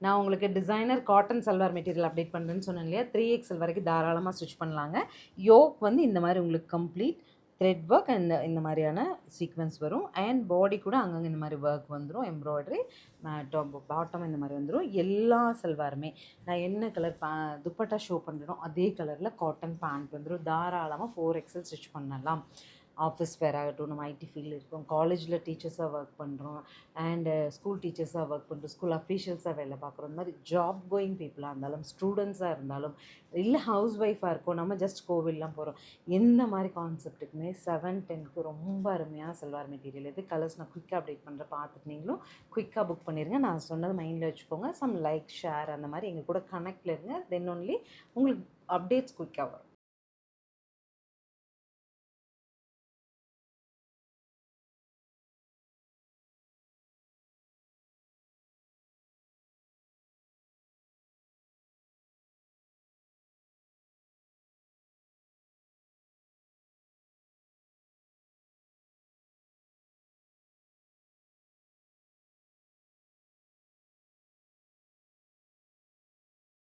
நான் உங்களுக்கு designer cotton salwar material update பண்ணுறேன்னு சொன்னேன் இல்லையா, 3XL வரைக்கும் தாராளமாக ஸ்டிச் பண்ணலாங்க. யோக் வந்து இந்த மாதிரி உங்களுக்கு கம்ப்ளீட் த்ரெட் ஒர்க் அண்ட் இந்த மாதிரியான சீக்வன்ஸ் வரும். அண்ட் பாடி கூட அங்கங்கே இந்த மாதிரி ஒர்க் வந்துடும், எம்ப்ராய்டரி, டாப் பாட்டம் இந்த மாதிரி வந்துடும். எல்லா சல்வாருமே நான் என்ன கலர் துப்பட்டா ஷோ பண்ணுறனோ அதே கலரில் காட்டன் பேண்ட் வந்துடும். தாராளமாக 4XL ஸ்டிச் பண்ணலாம். ஆஃபீஸ் வேர் ஆகட்டும், நம்ம ஐடி ஃபீல்டில் இருக்கோம், காலேஜில் டீச்சர்ஸாக ஒர்க் பண்ணுறோம், அண்டு ஸ்கூல் டீச்சர்ஸாக ஒர்க் பண்ணுறோம், ஸ்கூல் அஃபீஷியல்ஸாக வேலை பார்க்குறோம், இந்த மாதிரி ஜாப் கோயிங் பீப்புளாக இருந்தாலும், ஸ்டூடெண்ட்ஸாக இருந்தாலும், இல்லை ஹவுஸ் ஒய்ஃபாக இருக்கோம், நம்ம ஜஸ்ட் கோவில்லாம் போகிறோம், எந்த மாதிரி கான்செப்ட்டுக்குமே 710க்கு ரொம்ப அருமையான சல்வார் மெட்டீரியல் இது. கலர்ஸ் நான் குயிக்காக அப்டேட் பண்ணுறேன், பார்த்துட்டு நீங்களும் குயிக்காக புக் பண்ணிடுங்க. நான் சொன்னது மைண்டில் வச்சுக்கோங்க. சம் லைக் ஷேர் அந்த மாதிரி எங்கள் கூட கனெக்டில் இருங்க. தென் ஒன்லி உங்களுக்கு அப்டேட்ஸ் குயிக்காக வரும்.